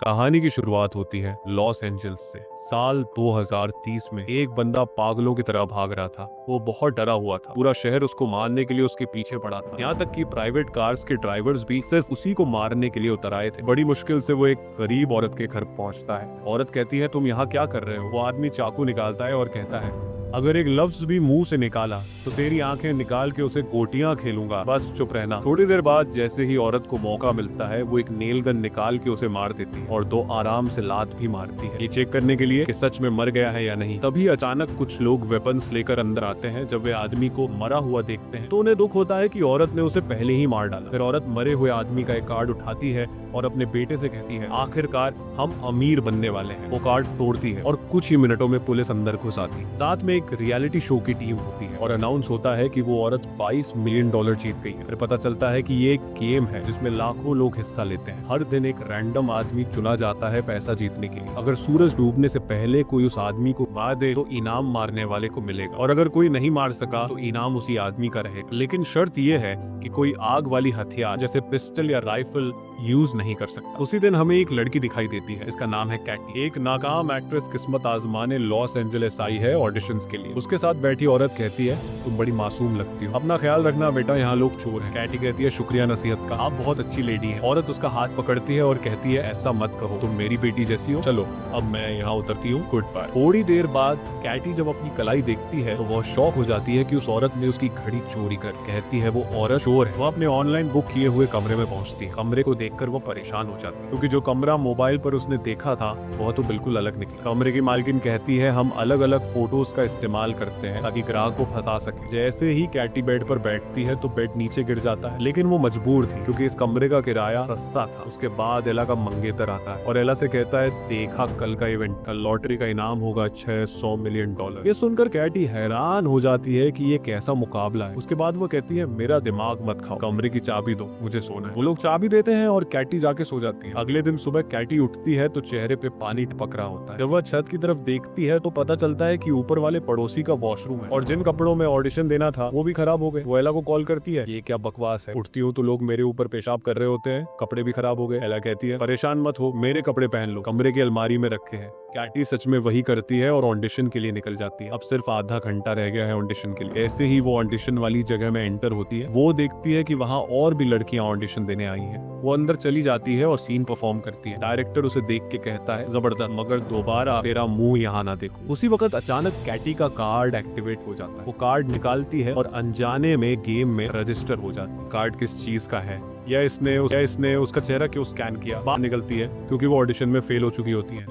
कहानी की शुरुआत होती है लॉस एंजल्स से। साल 2030 में एक बंदा पागलों की तरह भाग रहा था। वो बहुत डरा हुआ था। पूरा शहर उसको मारने के लिए उसके पीछे पड़ा था। यहाँ तक कि प्राइवेट कार्स के ड्राइवर्स भी सिर्फ उसी को मारने के लिए उतर आए थे। बड़ी मुश्किल से वो एक गरीब औरत के घर पहुंचता है। औरत कहती है, तुम यहाँ क्या कर रहे हो? वो आदमी चाकू निकालता है और कहता है, अगर एक लफ्ज भी मुंह से निकाला तो तेरी आंखें निकाल के उसे गोटियां खेलूंगा, बस चुप रहना। थोड़ी देर बाद जैसे ही औरत को मौका मिलता है, वो एक नेल गन निकाल के उसे मार देती है और 2 आराम से लात भी मारती है, ये चेक करने के लिए कि सच में मर गया है या नहीं। तभी अचानक कुछ लोग वेपन्स लेकर अंदर आते हैं। जब वे आदमी को मरा हुआ देखते हैं तो उन्हें दुख होता है कि औरत ने उसे पहले ही मार डाला। फिर औरत मरे हुए आदमी का एक कार्ड उठाती है और अपने बेटे से कहती है, आखिरकार हम अमीर बनने वाले हैं। वो कार्ड तोड़ती है और कुछ ही मिनटों में पुलिस अंदर घुस आती है। साथ में एक रियलिटी शो की टीम होती है और अनाउंस होता है कि वो औरत $22 मिलियन जीत गई है। फिर पता चलता है कि ये एक गेम है जिसमें लाखों लोग हिस्सा लेते हैं। हर दिन एक रैंडम आदमी चुना जाता है पैसा जीतने के लिए। अगर सूरज डूबने से पहले कोई उस आदमी को मार दे तो इनाम मारने वाले को मिलेगा, और अगर कोई नहीं मार सका तो इनाम उसी आदमी का रहेगा। लेकिन शर्त ये है कि कोई आग वाली हथियार जैसे पिस्टल या राइफल यूज नहीं कर सकता। उसी दिन हमें एक लड़की दिखाई देती है, इसका नाम है कैटी। एक नाकाम एक्ट्रेस किस्मत आजमाने लॉस एंजलिस आई है ऑडिशंस के लिए। उसके साथ बैठी औरत कहती है, तुम बड़ी मासूम लगती हो, अपना ख्याल रखना बेटा, यहाँ लोग चोर हैं। कैटी कहती है, शुक्रिया नसीहत का, आप बहुत अच्छी लेडी हैं। औरत उसका हाथ पकड़ती है और कहती है, ऐसा मत कहो, तुम मेरी बेटी जैसी हो। चलो अब मैं यहाँ उतरती हूँ, गुड बाय। थोड़ी देर बाद कैटी जब अपनी कलाई देखती है तो वह शॉक हो जाती है कि उस औरत ने उसकी घड़ी चोरी कर। कहती है वो औरत चोर है। वो अपने ऑनलाइन बुक किए हुए कमरे में पहुंचती है। कमरे को देखकर वो परेशान हो जाती है क्योंकि जो कमरा मोबाइल पर उसने देखा था वह तो बिल्कुल अलग निकला। कमरे की मालकिन कहती है, हम अलग अलग फोटोज का इस्तेमाल करते हैं ताकि ग्राहक को फंसा सके। जैसे ही कैटी बेड पर बैठती है तो बेड नीचे गिर जाता है, लेकिन वो मजबूर थी क्योंकि इस कमरे का किराया सस्ता था। उसके बाद एला का मंगेतर आता है और एला से कहता है, देखा कल का इवेंट, कल लॉटरी का इनाम होगा $600 मिलियन। ये सुनकर कैटी हैरान हो जाती है कि ये कैसा मुकाबला है। उसके बाद वो कहती है, मेरा दिमाग मत खाओ, कमरे की चाबी दो, मुझे सोना है। वो लोग चाबी देते हैं और कैटी जाके सो जाती है। अगले दिन सुबह कैटी उठती है तो चेहरे पे पानी टपक रहा होता है। जब वह छत की तरफ देखती है तो पता चलता है कि ऊपर वाले पड़ोसी का वॉशरूम है और जिन कपड़ों में ऑडिशन देना था वो भी खराब हो गए। वो एला को कॉल करती है, ये क्या बकवास है, उठती हूँ तो लोग मेरे ऊपर पेशाब कर रहे होते हैं, कपड़े भी खराब हो गए। एला कहती है, परेशान मत हो, मेरे कपड़े पहन लो, कमरे की अलमारी में रखे हैं। कैटी सच में वही करती है और ऑडिशन के लिए निकल जाती है। अब सिर्फ आधा घंटा रह गया है ऑडिशन के लिए। ऐसे ही वो ऑडिशन वाली जगह में एंटर होती है। वो देखती है कि वहाँ और भी लड़कियां ऑडिशन देने आई हैं। वो अंदर चली जाती है और सीन परफॉर्म करती है। डायरेक्टर उसे देख के कहता है, जबरदस्त, मगर दोबारा तेरा मुंह यहाँ ना देखो। उसी वक्त अचानक कैटी का कार्ड एक्टिवेट हो जाता है। वो कार्ड निकालती है और अनजाने में गेम में रजिस्टर हो जाती है। कार्ड किस चीज का है, या इसने उसका चेहरा क्यों स्कैन किया। बाहर निकलती है क्योंकि वो ऑडिशन में फेल हो चुकी होती है।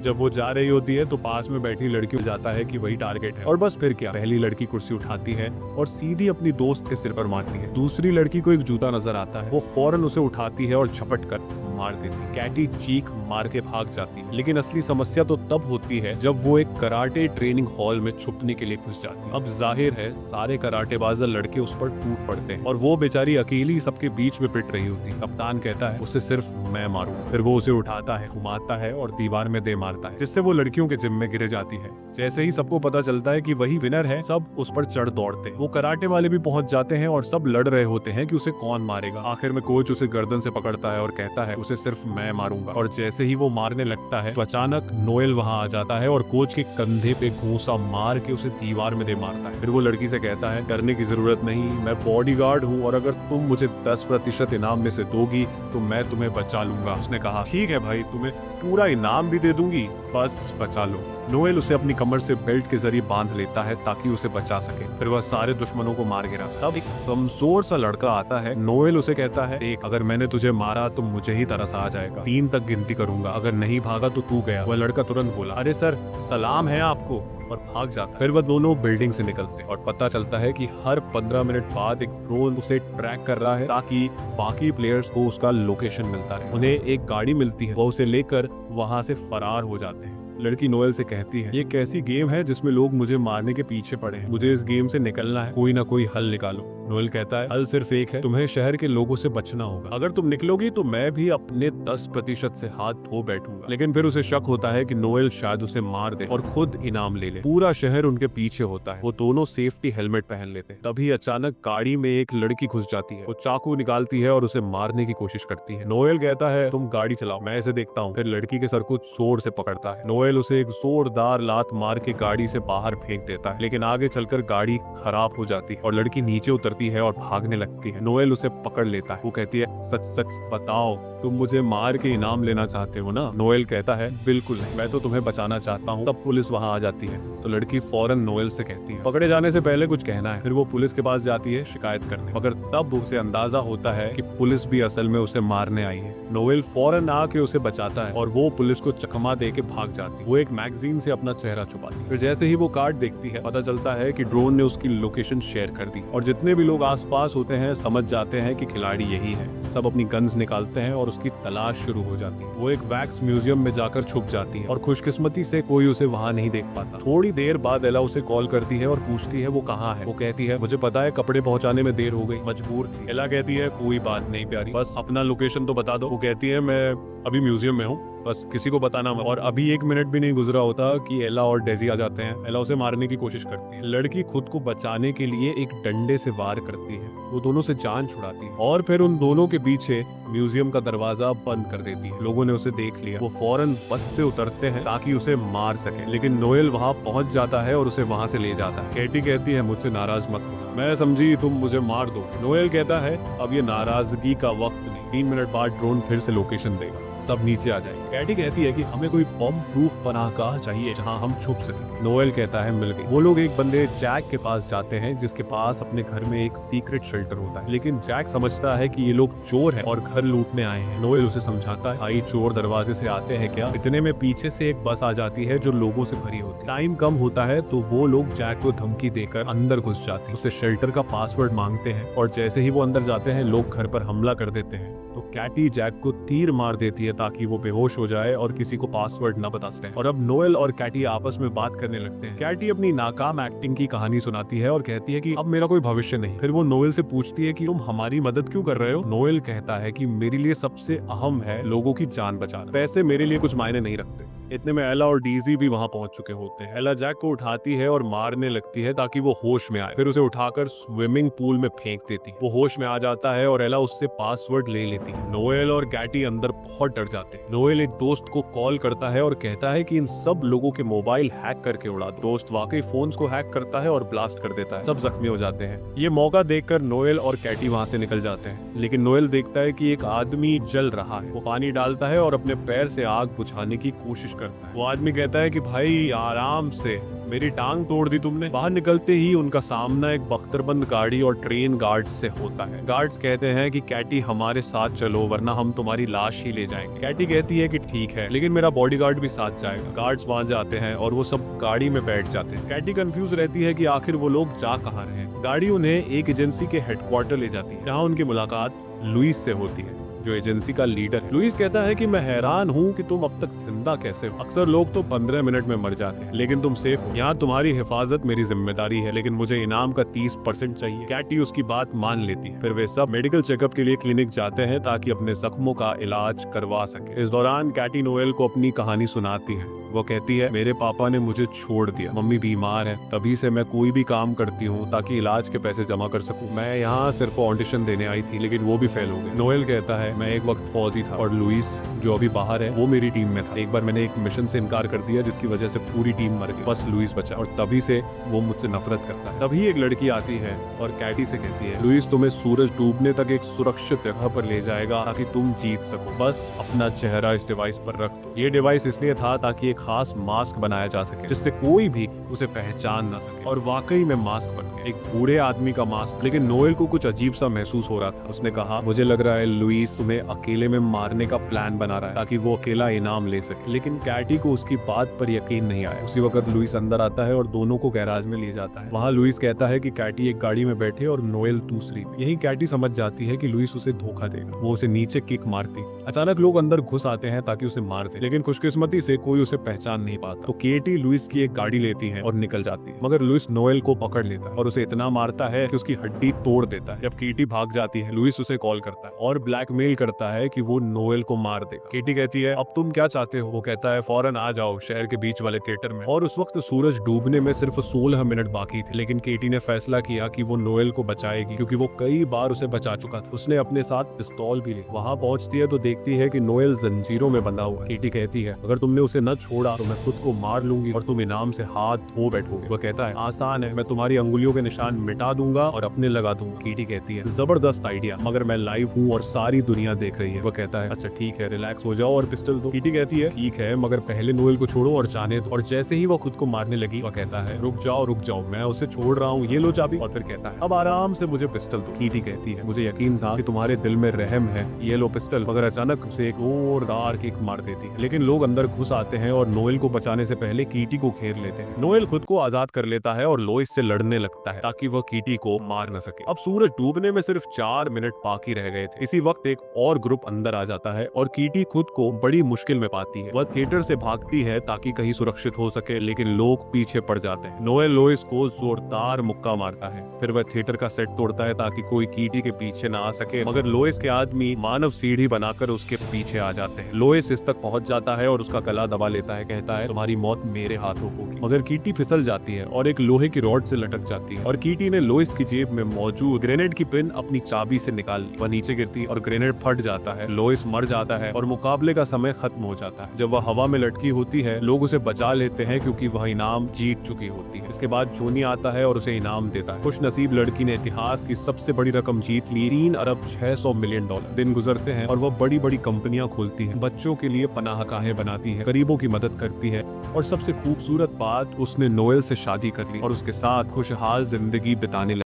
जब वो जा रही होती है तो पास में बैठी लड़की को जाता है कि वही टारगेट है, और बस फिर क्या, पहली लड़की कुर्सी उठाती है और सीधी अपनी दोस्त के सिर पर मारती है। दूसरी लड़की को एक जूता नजर आता है, वो फौरन उसे उठाती है और झपट कर मार देती है। कैटी चीख मार के भाग जाती है, लेकिन असली समस्या तो तब होती है जब वो एक कराटे ट्रेनिंग हॉल में छुपने के लिए घुस जाती है। अब जाहिर है सारे कराटेबाज लड़के उस पर टूट पड़ते हैं और वो बेचारी अकेली सबके बीच में पिट रही होती है। कप्तान कहता है, उसे सिर्फ मैं मारूंगा। फिर वो उसे उठाता है, घुमाता है और दीवार में दे मारता है, जिससे वो लड़कियों के जिम में गिर जाती है। जैसे ही सबको पता चलता है कि वही विनर है, सब उस पर चढ़ दौड़ते हैं। वो कराटे वाले भी पहुंच जाते हैं और सब लड़ रहे होते हैं कि उसे कौन मारेगा। आखिर में कोच उसे गर्दन से पकड़ता है और कहता है, उसे सिर्फ मैं मारूंगा। और जैसे ही वो मारने लगता है तो अचानक नोएल वहां आ जाता है और कोच के कंधे पे घूंसा मार के उसे दीवार में दे मारता है। फिर वो लड़की से कहता है, डरने की जरूरत नहीं, मैं बॉडीगार्ड हूँ और अगर तुम मुझे 10% इनाम में से दोगी तो मैं तुम्हें बचा लूंगा। उसने कहा, ठीक है भाई, तुम्हें पूरा इनाम भी दे दूंगी, बस बचा लो। नोएल उसे अपनी कमर से बेल्ट के जरिए बांध लेता है ताकि उसे बचा सके। फिर वह सारे दुश्मनों को मार गिरा। तब एक कमजोर सा लड़का आता है। नोएल उसे कहता है, देख, अगर मैंने तुझे मारा तो मुझे ही तरस आ जाएगा, 3 तक गिनती करूंगा, अगर नहीं भागा तो तू गया। वह लड़का तुरंत बोला, अरे सर, सलाम है आपको, और भाग जाता है। फिर वह दोनों बिल्डिंग से निकलते हैं और पता चलता है कि हर 15 मिनट बाद एक ड्रोन उसे ट्रैक कर रहा है ताकि बाकी प्लेयर्स को उसका लोकेशन मिलता रहे। उन्हें एक गाड़ी मिलती है, वह उसे लेकर वहां से फरार हो जाते हैं। लड़की नोएल से कहती है, ये कैसी गेम है जिसमें लोग मुझे मारने के पीछे पड़े हैं, मुझे इस गेम से निकलना है, कोई ना कोई हल निकालो। नोएल कहता है हल सिर्फ एक है, तुम्हें शहर के लोगों से बचना होगा। अगर तुम निकलोगी तो मैं भी अपने 10% से हाथ धो बैठूंगा। लेकिन फिर उसे शक होता है कि नोएल शायद उसे मार दे और खुद इनाम ले ले। पूरा शहर उनके पीछे होता है। वो दोनों सेफ्टी हेलमेट पहन लेते हैं। तभी अचानक गाड़ी में एक लड़की घुस जाती है। वो चाकू निकालती है और उसे मारने की कोशिश करती है। नोएल कहता है तुम गाड़ी चलाओ, मैं इसे देखता हूँ। फिर लड़की के सर को जोर से पकड़ता है। नोएल उसे एक जोरदार लात मार के गाड़ी से बाहर फेंक देता है, लेकिन आगे चलकर गाड़ी खराब हो जाती है और लड़की नीचे उतरती है और भागने लगती है। नोएल उसे पकड़ लेता है। वो कहती है सच सच बताओ, तुम मुझे मार के इनाम लेना चाहते हो ना? नोएल कहता है बिल्कुल नहीं, मैं तो तुम्हें बचाना चाहता हूँ। तब पुलिस वहाँ आ जाती है तो लड़की फौरन नोएल से कहती है पकड़े जाने से पहले कुछ कहना है। फिर वो पुलिस के पास जाती है शिकायत करने, मगर तब उसे अंदाजा होता है कि पुलिस भी असल में उसे मारने आई है। नोएल फौरन आके उसे बचाता है और वो पुलिस को चकमा दे के भाग जाती है। वो एक मैगजीन से अपना चेहरा छुपाती है। फिर जैसे ही वो कार्ड देखती है पता चलता है कि ड्रोन ने उसकी लोकेशन शेयर कर दी और जितने भी लोग आसपास होते हैं समझ जाते हैं कि खिलाड़ी यही है। सब अपनी गन्स निकालते हैं और उसकी तलाश शुरू हो जाती है। वो एक वैक्स म्यूजियम में जाकर छुप जाती है और खुशकिस्मती से कोई उसे वहाँ नहीं देख पाता। थोड़ी देर बाद एला उसे कॉल करती है और पूछती है वो कहाँ है। वो कहती है मुझे पता है, कपड़े पहुँचाने में देर हो गई, मजबूर थी। एला कहती है कोई बात नहीं प्यारी, बस अपना लोकेशन तो बता दो। वो कहती है मैं अभी म्यूजियम में हूँ, बस किसी को बताना मत। और अभी 1 मिनट भी नहीं गुजरा होता कि एला और डेजी आ जाते हैं। एला उसे मारने की कोशिश करती है। लड़की खुद को बचाने के लिए एक डंडे से वार करती है। वो दोनों से जान छुड़ाती है और फिर उन दोनों के पीछे म्यूजियम का दरवाजा बंद कर देती है। लोगों ने उसे देख लिया। वो फौरन बस से उतरते हैं ताकि उसे मार सके, लेकिन नोएल वहाँ पहुँच जाता है और उसे वहाँ से ले जाता है। कैटी कहती है मुझसे नाराज मत होना, मैं समझी तुम मुझे मार दो। नोएल कहता है अब ये नाराजगी का वक्त नहीं, 3 मिनट बाद ड्रोन फिर से लोकेशन देगा, सब नीचे आ जाएंगे। कैटी कहती है कि हमें कोई बम प्रूफ पनाहगाह चाहिए जहां हम छुप सकें। नोएल कहता है मिल गई। वो लोग एक बंदे जैक के पास जाते हैं जिसके पास अपने घर में एक सीक्रेट शेल्टर होता है, लेकिन जैक समझता है कि ये लोग चोर हैं और घर लूटने आए हैं। नोएल उसे समझाता है भाई चोर दरवाजे से आते हैं क्या? इतने में पीछे से एक बस आ जाती है जो लोगों से भरी होती है। टाइम कम होता है तो वो लोग जैक को धमकी देकर अंदर घुस जाते हैं, उससे शेल्टर का पासवर्ड मांगते हैं और जैसे ही वो अंदर जाते हैं लोग घर पर हमला कर देते हैं। तो कैटी जैक को तीर मार देती है ताकि वो बेहोश हो जाए और किसी को पासवर्ड न बता सके। और अब नोएल और कैटी आपस में बात करने लगते हैं। कैटी अपनी नाकाम एक्टिंग की कहानी सुनाती है और कहती है कि अब मेरा कोई भविष्य नहीं। फिर वो नोएल से पूछती है कि तुम हमारी मदद क्यों कर रहे हो? नोएल कहता है कि मेरे लिए सबसे अहम है लोगों की जान बचाना, पैसे मेरे लिए कुछ मायने नहीं रखते। इतने में एला और डीजी भी वहां पहुंच चुके होते हैं। एला जैक को उठाती है और मारने लगती है ताकि वो होश में आए। फिर उसे उठाकर स्विमिंग पूल में फेंक देती है। वो होश में आ जाता है और एला उससे पासवर्ड ले लेती है। नोएल और कैटी अंदर बहुत डर जाते हैं। नोएल एक दोस्त को कॉल करता है और कहता है कि इन सब लोगों के मोबाइल हैक करके उड़ा दो। दोस्त वाकई फोन्स को हैक करता है और ब्लास्ट कर देता है। सब जख्मी हो जाते हैं। ये मौका देखकर नोएल और कैटी वहां से निकल जाते हैं, लेकिन नोएल देखता है कि एक आदमी जल रहा है। वो पानी डालता है और अपने पैर से आग बुझाने की कोशिश करता है। वो आदमी कहता है कि भाई आराम से, मेरी टांग तोड़ दी तुमने। बाहर निकलते ही उनका सामना एक बख्तरबंद गाड़ी और ट्रेन गार्ड्स से होता है। गार्ड्स कहते हैं कि कैटी हमारे साथ चलो वरना हम तुम्हारी लाश ही ले जाएंगे। कैटी कहती है कि ठीक है, लेकिन मेरा बॉडीगार्ड भी साथ जाएगा। गार्ड्स वहां जाते हैं और वो सब गाड़ी में बैठ जाते हैं। कैटी कंफ्यूज रहती है कि आखिर वो लोग जा कहाँ रहे हैं। गाड़ी उन्हें एक एजेंसी के हेडक्वार्टर ले जाती है, जहाँ उनकी मुलाकात लुइस से होती है, जो एजेंसी का लीडर है। लुइस कहता है कि मैं हैरान हूँ कि तुम अब तक जिंदा कैसे हो। अक्सर लोग तो 15 मिनट में मर जाते हैं, लेकिन तुम सेफ हो। यहाँ तुम्हारी हिफाजत मेरी जिम्मेदारी है, लेकिन मुझे इनाम का 30% चाहिए। कैटी उसकी बात मान लेती है। फिर वे सब मेडिकल चेकअप के लिए क्लिनिक जाते हैं ताकि अपने जख्मों का इलाज करवा सके। इस दौरान कैटी नोएल को अपनी कहानी सुनाती है। वो कहती है मेरे पापा ने मुझे छोड़ दिया, मम्मी बीमार है, तभी से मैं कोई भी काम करती हूँ ताकि इलाज के पैसे जमा कर सकूँ। मैं यहाँ सिर्फ ऑडिशन देने आई थी, लेकिन वो भी फेल हो गए। नोएल कहता है मैं एक वक्त फौजी था और लुइस जो अभी बाहर है वो मेरी टीम में था। एक बार मैंने एक मिशन से इनकार कर दिया जिसकी वजह से पूरी टीम मर गई, बस लुइस बचा और तभी से वो मुझसे नफरत करता है। तभी एक लड़की आती है और कैटी से कहती है लुइस तुम्हें सूरज डूबने तक एक सुरक्षित जगह पर ले जाएगा ताकि तुम जीत सको, बस अपना चेहरा इस डिवाइस पर रख दो। ये डिवाइस इसलिए था ताकि एक खास मास्क बनाया जा सके जिससे कोई भी उसे पहचान ना सके। और वाकई में मास्क बन गया, एक बूढ़े आदमी का मास्क। लेकिन नोएल को कुछ अजीब सा महसूस हो रहा था। उसने कहा मुझे लग रहा है लुइस तुम्हें अकेले में मारने का प्लान बना रहा है ताकि वो अकेला इनाम ले सके। लेकिन कैटी को उसकी बात पर यकीन नहीं आया। उसी वक्त लुइस अंदर आता है और दोनों को गैराज में ले जाता है। वहाँ लुइस कहता है कि कैटी एक गाड़ी में बैठे और नोएल दूसरी में। यही कैटी समझ जाती है कि लुइस उसे धोखा देगा। वो उसे नीचे किक मारती। अचानक लोग अंदर घुस आते हैं ताकि उसे मार दे, लेकिन खुशकिस्मती से कोई उसे पहचान नहीं पाता। तो केटी लुइस की एक गाड़ी लेती है और निकल जाती है, मगर लुइस नोएल को पकड़ लेता है और उसे इतना मारता है कि उसकी हड्डी तोड़ देता है। जब केटी भाग जाती है, लुइस उसे कॉल करता है और ब्लैकमेल करता है कि वो नोएल को मार देगा। केटी कहती है, अब तुम क्या चाहते हो? वो कहता है, फौरन आ जाओ शहर के बीच वाले थिएटर में। और उस वक्त सूरज डूबने में सिर्फ 16 मिनट बाकी थे, लेकिन केटी ने फैसला किया कि वो नोएल को बचाएगी, क्योंकि वो कई बार उसे बचा चुका था। उसने अपने साथ पिस्तौल भी ली। वहां पहुंचती है तो देखती है कि नोएल जंजीरों में बंधा हुआ है। केटी कहती है, अगर तुमने उसे न छोड़ा तो मैं खुद को मार लूंगी और तुम इनाम से हाथ धो बैठोगे। वह कहता है, आसान है, मैं तुम्हारी अंगुलियों के निशान मिटा दूंगा और अपने लगा दूंगा। केटी कहती है, जबरदस्त आइडिया, मगर मैं लाइव हूँ और सारी दुनिया देख रही है। वह कहता है, अच्छा ठीक है, रिलैक्स हो जाओ और पिस्टल दो। केटी कहती है, ठीक है, मगर पहले नोएल को छोड़ो और जाने दो। और जैसे ही वो खुद को मारने लगी, वह कहता है, रुक जाओ, मैं उसे छोड़ रहा हूँ, ये लो चाबी। और फिर कहता है, अब आराम से मुझे पिस्टल दो। केटी कहती है, मुझे यकीन था कि तुम्हारे दिल में रहम है, ये लो पिस्टल। मगर अचानक उसे एक और दार किक मार देती है। लेकिन लोग अंदर घुस आते हैं और नोएल को बचाने से पहले कीटी को घेर लेते हैं। नोएल खुद को आजाद कर लेता है और लोइस से लड़ने लगता है ताकि वह कीटी को मार न सके। अब सूरज डूबने में सिर्फ 4 मिनट बाकी रह गए थे। इसी वक्त एक और ग्रुप अंदर आ जाता है और कीटी खुद को बड़ी मुश्किल में पाती है। वह थिएटर से भागती है ताकि कहीं सुरक्षित हो सके, लेकिन लोग पीछे पड़ जाते हैं। नोएल लोइस को जोरदार मुक्का मारता है। फिर वह थिएटर का सेट तोड़ता है ताकि कोई कीटी के पीछे ना आ सके, मगर लोइस के आदमी मानव सीढ़ी बनाकर उसके पीछे आ जाते हैं। लोइस इस तक पहुंच जाता है और उसका गला दबा लेता है। कहता है, तुम्हारी मौत मेरे हाथों होगी। मगर कीटी फिसल जाती है और एक लोहे की रॉड से लटक जाती है और कीटी ने लोइस की जेब में मौजूद ग्रेनेड की पिन अपनी चाबी से निकाल ली। वह नीचे गिरती और ग्रेनेड फट जाता है। लोइस मर जाता है और मुकाबले का समय खत्म हो जाता है। जब वह हवा में लटकी होती है, लोग उसे बचा लेते हैं क्योंकि वह इनाम जीत चुकी होती है। इसके बाद जोनी आता है और उसे इनाम देता है। खुश नसीब लड़की ने इतिहास की सबसे बड़ी रकम जीत ली, $3,600,000,000। दिन गुजरते हैं और वह बड़ी बड़ी कंपनियां खोलती है, बच्चों के लिए पनाहगाहें बनाती है, गरीबों की मदद करती है और सबसे खूबसूरत बात, उसने नोएल से शादी कर ली और उसके साथ खुशहाल जिंदगी बिताने लगी।